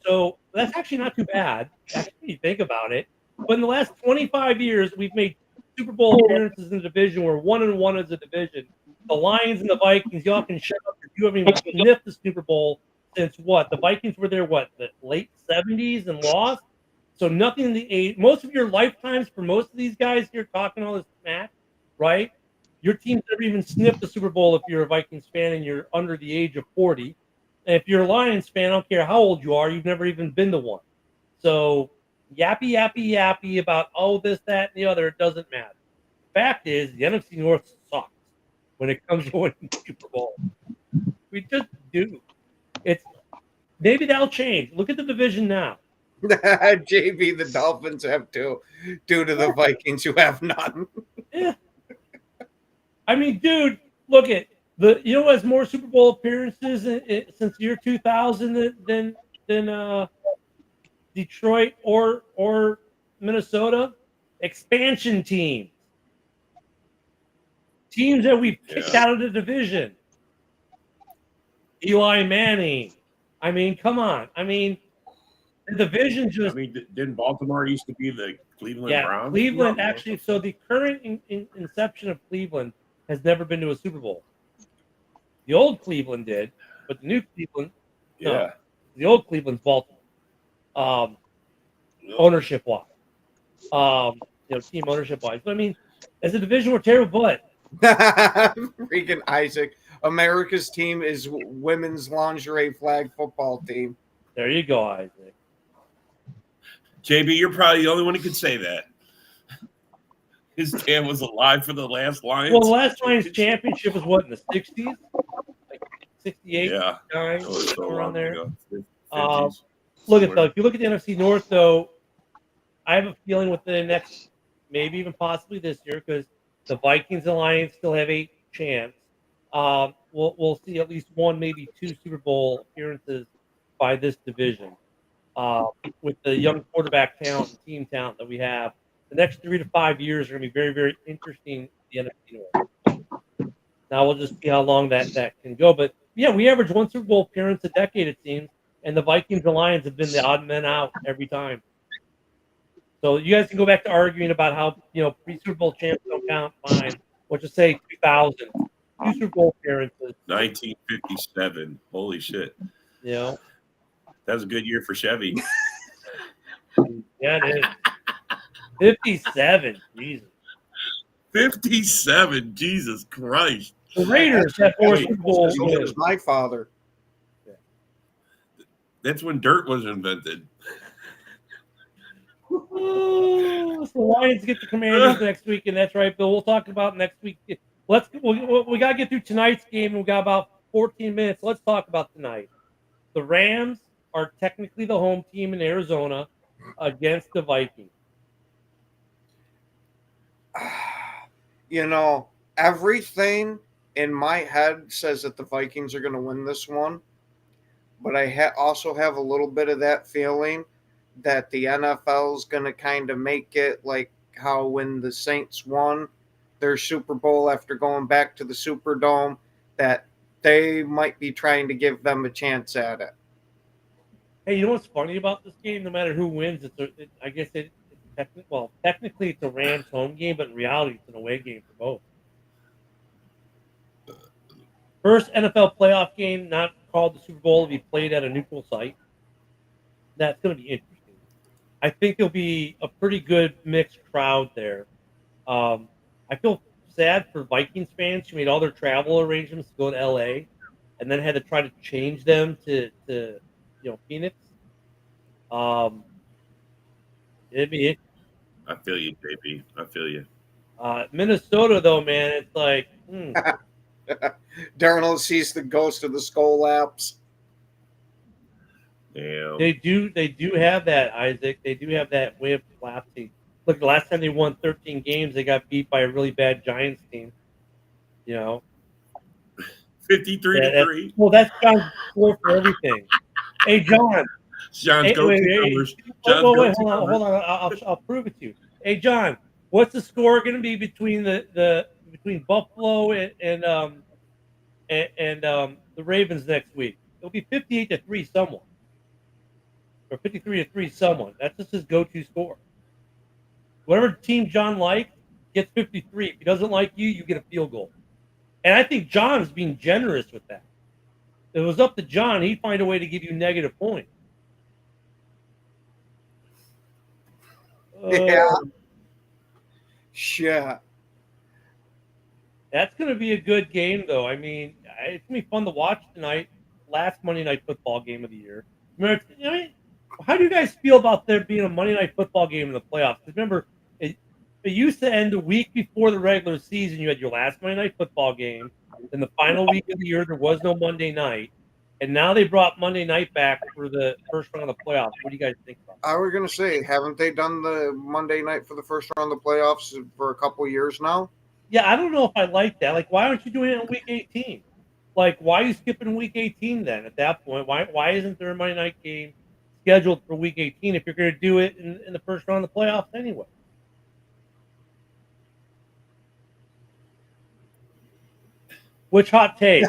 So that's actually not too bad, actually, when you think about it. But in the last 25 years, we've made Super Bowl appearances in the division. We're 1-1 as a division. The Lions and the Vikings, y'all can shut up. You haven't even sniffed the Super Bowl since what? The Vikings were there, the late 70s and lost? So nothing in the 80s. Most of your lifetimes for most of these guys here talking all this smack, right? Your team's never even sniffed the Super Bowl if you're a Vikings fan and you're under the age of 40. And if you're a Lions fan, I don't care how old you are, you've never even been to one. So yappy about, this, that, and the other, it doesn't matter. The fact is, the NFC North sucks when it comes to winning the Super Bowl. We just do. Maybe that'll change. Look at the division now. JB, the Dolphins have 2 due to the Vikings who have none. Yeah. I mean, dude, look at who has more Super Bowl appearances since year 2000 than Detroit or Minnesota? Expansion teams that we've kicked out of the division. Eli Manning. I mean, come on. I mean, the division just. Didn't Baltimore used to be the Cleveland Browns? Cleveland actually. So the current inception of Cleveland has never been to a Super Bowl. The old Cleveland did, but the new Cleveland, no. The old Cleveland's Baltimore. Ownership wise, team ownership wise. But I mean, as a division, we're terrible. But freaking Isaac, America's team is women's lingerie flag football team. There you go, Isaac. JB, you're probably the only one who could say that. His dad was alive for the last Lions. Well, the last Lions championship was what, in the 60s? 68? Yeah. 9, so around there. Ago. Look at if you look at the NFC North, though, I have a feeling with the next maybe even possibly this year, because the Vikings and Lions still have a chance. We'll see at least one, maybe two Super Bowl appearances by this division. With the young quarterback talent and team talent that we have, the next 3 to 5 years are going to be very, very interesting in the NFC North. Now we'll just see how long that can go. But yeah, we average one Super Bowl appearance a decade, it seems, and the Vikings and Lions have been the odd men out every time. So you guys can go back to arguing about how pre-Super Bowl champs don't count. Fine, we'll just say 2000, 2 Super Bowl appearances. 1957. Holy shit! That was a good year for Chevy. Yeah, it is. 57. Jesus. 57. Jesus Christ. The Raiders have 4 Super Bowls. So does my father. That's when dirt was invented. So Lions get the Commanders next week, and that's right, Bill. We'll talk about next week. We got to get through tonight's game, and we got about 14 minutes. Let's talk about tonight. The Rams are technically the home team in Arizona against the Vikings. Everything in my head says that the Vikings are going to win this one, but I also have a little bit of that feeling that the NFL is going to kind of make it like how when the Saints won their Super Bowl after going back to the Superdome, that they might be trying to give them a chance at it. Hey, you know what's funny about this game? No matter who wins, technically it's a Rams home game, but in reality it's an away game for both. First NFL playoff game not called the Super Bowl to be played at a neutral site. That's going to be interesting. I think there'll be a pretty good mixed crowd there. I feel sad for Vikings fans who made all their travel arrangements to go to LA and then had to try to change them to Phoenix. It'd be it. I feel you, JP. I feel you. Minnesota, though, man, it's like Darnold sees the ghost of the skull laps. Damn. They do have that, Isaac. They do have that way of collapsing. Look, the last time they won 13 games, they got beat by a really bad Giants team. 53-3. Well, that's John's score for everything. Hey, John. John's go-to numbers. Wait, hold on. I'll prove it to you. Hey, John, what's the score going to be between between Buffalo and the Ravens next week? It'll be 58-3 someone, or 53-3 someone. That's just his go-to score. Whatever team John likes gets 53. If he doesn't like you, you get a field goal. And I think John is being generous with that. If it was up to John, he'd find a way to give you negative points. Yeah. Shit. That's going to be a good game, though. I mean, it's going to be fun to watch tonight. Last Monday Night Football game of the year. Remember, how do you guys feel about there being a Monday Night Football game in the playoffs? Because remember, it used to end the week before the regular season. You had your last Monday Night Football game. In the final week of the year, there was no Monday night. And now they brought Monday night back for the first round of the playoffs. What do you guys think about that? I was going to say, haven't they done the Monday night for the first round of the playoffs for a couple of years now? Yeah, I don't know if I like that. Like, why aren't you doing it on week 18? Like, why are you skipping week 18 then at that point? Why isn't there a Monday night game scheduled for week 18 if you're going to do it in the first round of the playoffs anyway? Which hot take?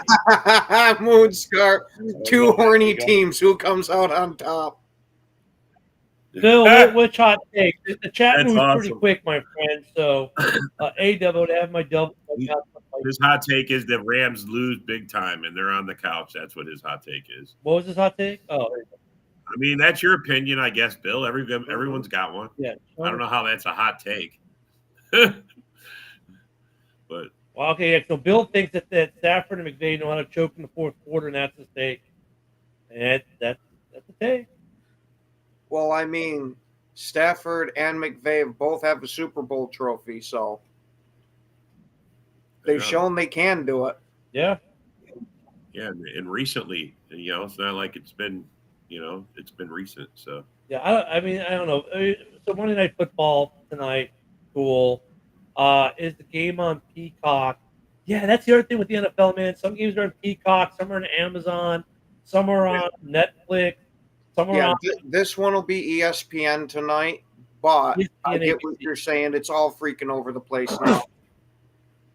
Moonscar, 2 horny teams. Who comes out on top? Bill, which hot take? The chat That's moves awesome. pretty quick, my friend. So, AW to have my double. His hot take is that Rams lose big time and they're on the couch. That's what his hot take is. What was his hot take? Oh, I mean, that's your opinion, I guess, Bill. Everyone's got one. yeah. I don't know how that's a hot take. But Well, okay, yeah, so Bill thinks that Stafford and McVay know how to choke in the fourth quarter, and that's a take. And that's a take. Well, I mean, Stafford and McVay both have a Super Bowl trophy, so they've shown they can do it. Yeah. Yeah, and recently, it's not like it's been, it's been recent. So Yeah, I mean, I don't know. So Monday Night Football tonight, Cool. Is the game on Peacock? Yeah, that's the other thing with the NFL, man. Some games are on Peacock, some are on Amazon, some are on Netflix, some are Yeah, on this one will be ESPN tonight, but I ESPN, get what ABC. you're saying. It's all freaking over the place now.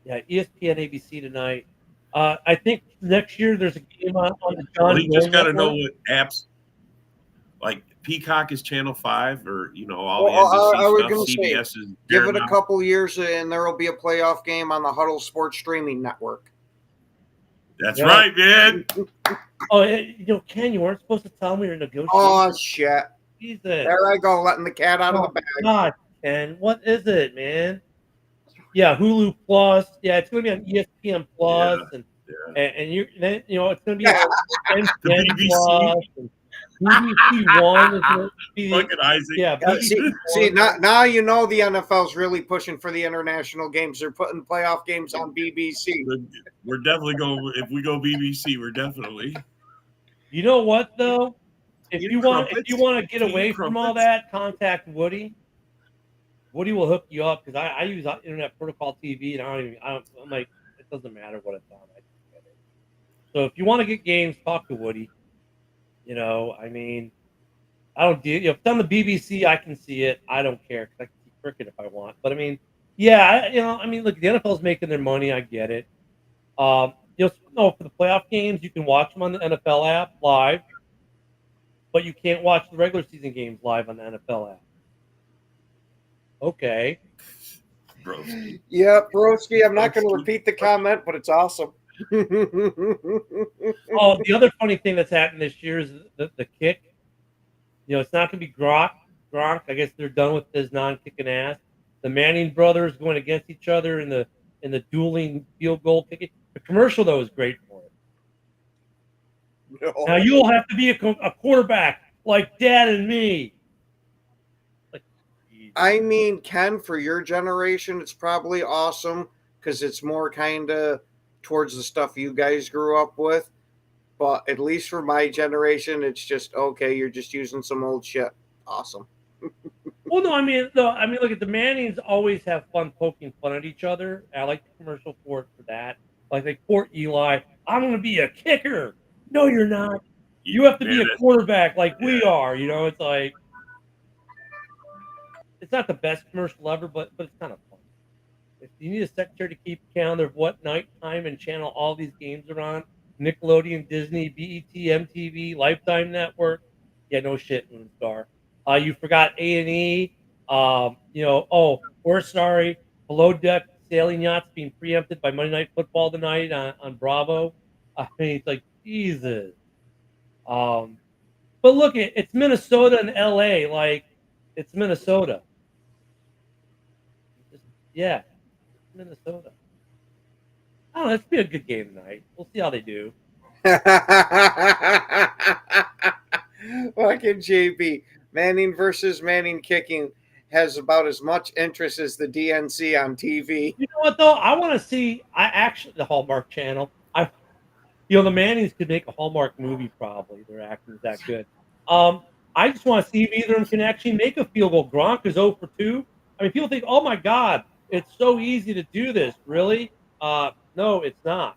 Yeah, ESPN, ABC tonight. I think next year there's a game on the Well, John he just Boy got to know Network. what apps. Like Peacock is Channel 5, or all Well, the NBC I was stuff. going to say, CBS is give it a Paramount. couple years, and there will be a playoff game on the Huddle Sports streaming network. That's Yeah. right, man. Oh, Ken, you weren't supposed to tell me you're negotiating. Oh shit! Jesus. There I go, letting the cat out of the bag. God, Ken, what is it, man? Yeah, Hulu Plus. Yeah, it's going to be on ESPN Plus, and you're then it's going to be on The NBC BBC. Plus and BBC One is going to be Fucking Isaac. yeah. Yeah, BBC see, One. now you know the NFL's really pushing for the international games. They're putting playoff games on BBC. We're definitely going. If we go BBC, we're definitely. You know what though? If Eat you want crumpets. to get Eat away from all crumpets. that, contact Woody. Woody will hook you up because I use Internet Protocol TV, and I'm like, it doesn't matter what it's on. I just get it. So if you want to get games, talk to Woody. I mean, I don't deal. If it's on the BBC, I can see it. I don't care because I can see cricket if I want. But I mean, yeah, look, the NFL's making their money. I get it. For the playoff games, you can watch them on the NFL app live, but you can't watch the regular season games live on the NFL app. Okay. Broski. Yeah, Broski, I'm not going to repeat the comment, but it's awesome. Oh, the other funny thing that's happened this year is the kick. It's not going to be Gronk. I guess they're done with his non-kicking ass. The Manning brothers going against each other in the dueling field goal kicking. The commercial though is great for it. No. Now you'll have to be a quarterback like Dad and me. I mean, Ken, for your generation, it's probably awesome because it's more kind of towards the stuff you guys grew up with. But at least for my generation, it's just okay. You're just using some old shit. Awesome. Well, no, look at the Mannings always have fun poking fun at each other. I like the commercial for that. Like they court Eli, I'm going to be a kicker. No, you're not. You have to be a quarterback like we are. It's like it's not the best commercial ever, but it's kind of fun. If you need a secretary to keep calendar of what night, time, and channel all these games are on, Nickelodeon, Disney, BET, MTV, Lifetime Network, yeah, no shit, Moonstar. You forgot A&E. We're sorry. Below Deck Sailing Yachts being preempted by Monday Night Football tonight on Bravo. I mean, it's like, Jesus. But look, it's Minnesota and LA. Like, it's Minnesota. Yeah, Minnesota. I don't know. It's be a good game tonight. We'll see how they do. Fucking JB. Manning versus Manning kicking has about as much interest as the DNC on TV. You know what, though? I want to see the Hallmark Channel. The Mannings could make a Hallmark movie probably. Their acting's that good. I just want to see if either of them can actually make a field goal. Gronk is 0 for 2. I mean, people think, oh, my God, it's so easy to do this. Really? No, it's not.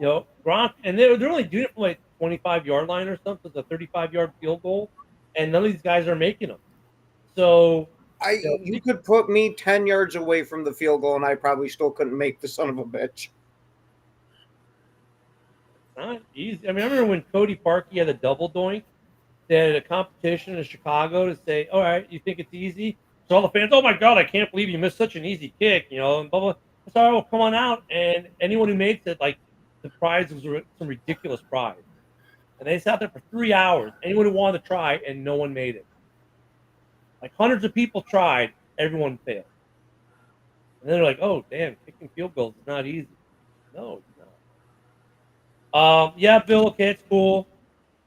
Gronk, and they're only doing it from like 25-yard line or something. It's a 35-yard field goal, and none of these guys are making them. So you could put me 10 yards away from the field goal, and I probably still couldn't make the son of a bitch. Not easy. I mean, I remember when Cody Parkey had a double doink. They had a competition in Chicago to say, all right, you think it's easy? So all the fans, oh my God, I can't believe you missed such an easy kick, and blah, blah. So all right, well, come on out. And anyone who makes it, like, the prize was some ridiculous prize. And they sat there for 3 hours. Anyone who wanted to try, and no one made it. Like, hundreds of people tried, everyone failed. And then they're like, oh, damn, kicking field goals is not easy. No, it's not. Yeah, Bill, okay, it's cool.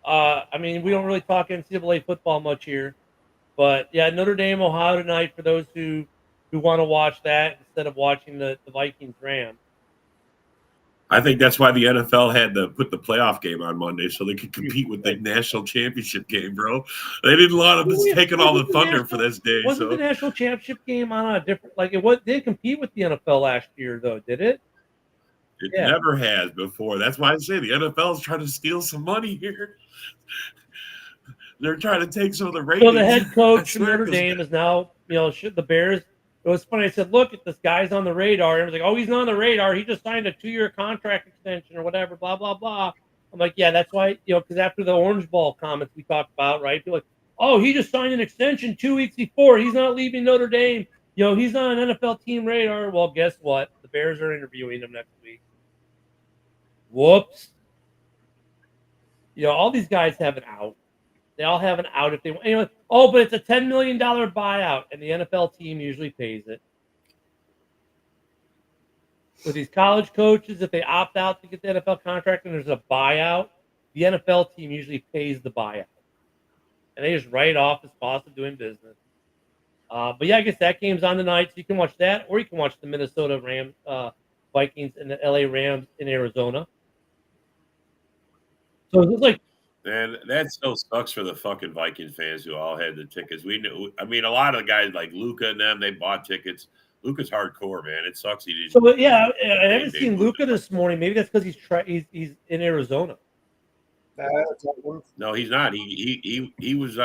We don't really talk NCAA football much here. But, yeah, Notre Dame, Ohio tonight for those who want to watch that instead of watching the Vikings-Rams. I think that's why the NFL had to put the playoff game on Monday so they could compete with the national championship game, bro. They didn't want them taking all the thunder for this day. Wasn't the national championship game on a different? Like it didn't compete with the NFL last year, though, did it? It never has before. That's why I say the NFL is trying to steal some money here. They're trying to take some of the ratings. So the head coach from Notre Dame is now, the Bears. It was funny. I said, look, at this guy's on the radar. And I was like, oh, he's not on the radar. He just signed a 2-year contract extension or whatever, blah, blah, blah. I'm like, yeah, that's why, because after the Orange Ball comments we talked about, right? People like, oh, he just signed an extension 2 weeks before. He's not leaving Notre Dame. He's on an NFL team radar. Well, guess what? The Bears are interviewing him next week. Whoops. All these guys have an out. They all have an out if they want. Oh, but it's a $10 million buyout, and the NFL team usually pays it. With these college coaches, if they opt out to get the NFL contract and there's a buyout, the NFL team usually pays the buyout. And they just write off as cost of doing business. But yeah, I guess that game's on tonight, so you can watch that, or you can watch the Minnesota Rams, Vikings, and the LA Rams in Arizona. So it's like, and that still sucks for the fucking Vikings fans who all had the tickets. We knew. I mean, a lot of the guys like Luca and them, they bought tickets. Luca's hardcore, man. It sucks he didn't. So yeah, I haven't seen Luca this morning. Maybe that's because he's in Arizona. No, he's not. He was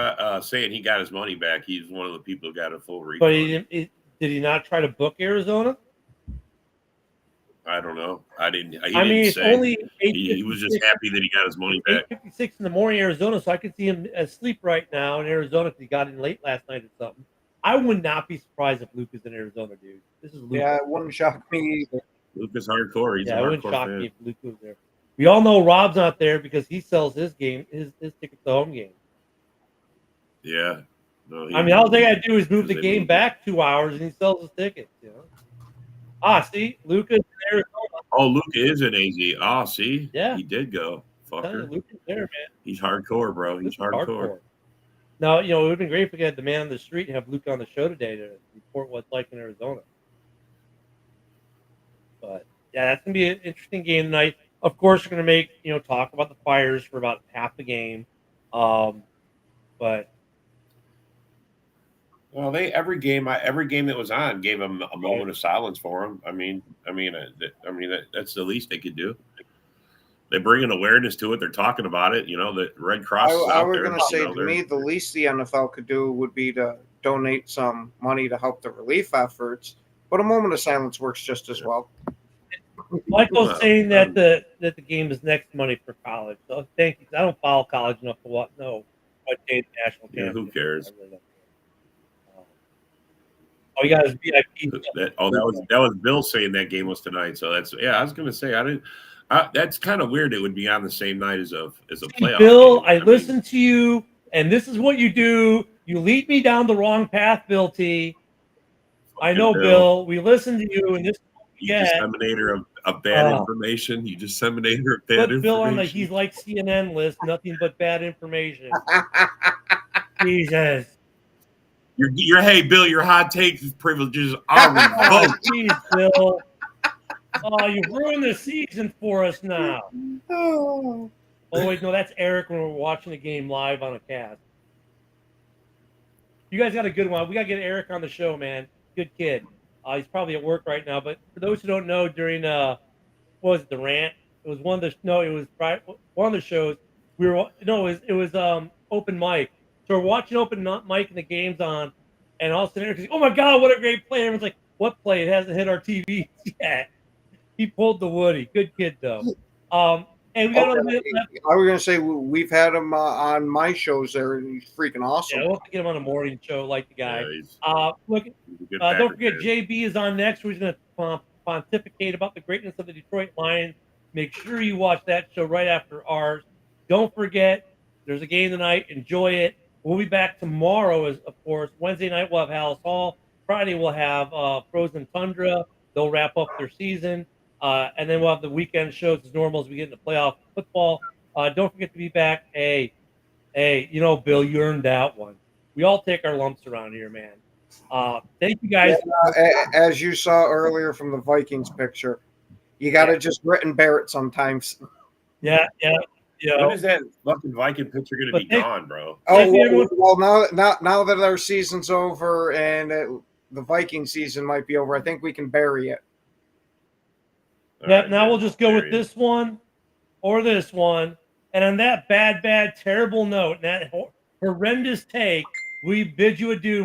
saying he got his money back. He's one of the people who got a full refund. But did he not try to book Arizona? I don't know. It's only 8:56. He was just happy that he got his money back. 8:56 in the morning, Arizona. So I could see him asleep right now in Arizona because he got in late last night or something. I would not be surprised if Luca's in Arizona, dude. This is Luca. Yeah, it wouldn't shock me either. Luca's hardcore. He's a hardcore it wouldn't shock fan. me if Luca was there. We all know Rob's not there because he sells his tickets to home game. Yeah. No, all they got to do is move the game back 2 hours and he sells his tickets. See, Luca's in Arizona. Oh, Luca is in AZ. Oh, see? Yeah. He did go. Fucker. Luca's there, man. He's hardcore, bro. He's hardcore. Now, it would have been great if we had the man on the street and have Luca on the show today to report what it's like in Arizona. But, yeah, that's going to be an interesting game tonight. Of course, we're going to make, talk about the Fires for about half the game. But well, every game that was on gave them a moment of silence for him. That's the least they could do. They bring an awareness to it. They're talking about it. The Red Cross. I was going to say to me, the least the NFL could do would be to donate some money to help the relief efforts. But a moment of silence works just as well. Michael's saying that the game is next money for college. So thank you. I don't follow college enough to know what day the national championship. Yeah, who cares? Oh, you got his VIP. That was Bill saying that game was tonight. So I was going to say that's kind of weird. It would be on the same night as a playoff. Bill, I listened to you, and this is what you do. You lead me down the wrong path, Bill T. I know, Bill. We listen to you, and this. You disseminator of bad information. You disseminator of bad information. Bill on he's like CNN list, nothing but bad information. Jesus. Hey, Bill, your hot take privileges are revoked. Jeez, Bill. Oh, you've ruined the season for us now. Oh, wait, no, that's Eric when we're watching the game live on a cast. You guys got a good one. We got to get Eric on the show, man. Good kid. He's probably at work right now. But for those who don't know, during what was it, the rant? It was one of the shows. It was open mic. So we're watching open mic and the game's on, and all of a sudden Eric's like, "Oh my God, what a great play!" Everyone's like, "What play? It hasn't hit our TV yet." He pulled the Woody. Good kid though. And we got another minute left. I was going to say we've had him on my shows there, and he's freaking awesome. Yeah, we'll have to get him on a morning show, like the guy. Yeah, don't forget, JB is on next. We're going to pontificate about the greatness of the Detroit Lions. Make sure you watch that show right after ours. Don't forget, there's a game tonight. Enjoy it. We'll be back tomorrow, of course. Wednesday night, we'll have Hallis Hall. Friday, we'll have Frozen Tundra. They'll wrap up their season. And then we'll have the weekend shows as normal as we get into playoff football. Don't forget to be back. Hey, Bill, you earned that one. We all take our lumps around here, man. Thank you guys. As you saw earlier from the Vikings picture, You got to just grit and bear it sometimes. Yeah. When is that fucking Viking pitcher going to be gone, bro? Oh, well, now that our season's over and the Viking season might be over, I think we can bury it. Yeah, now we'll just go with this one or this one. And on that bad, terrible note, and that horrendous take, we bid you adieu.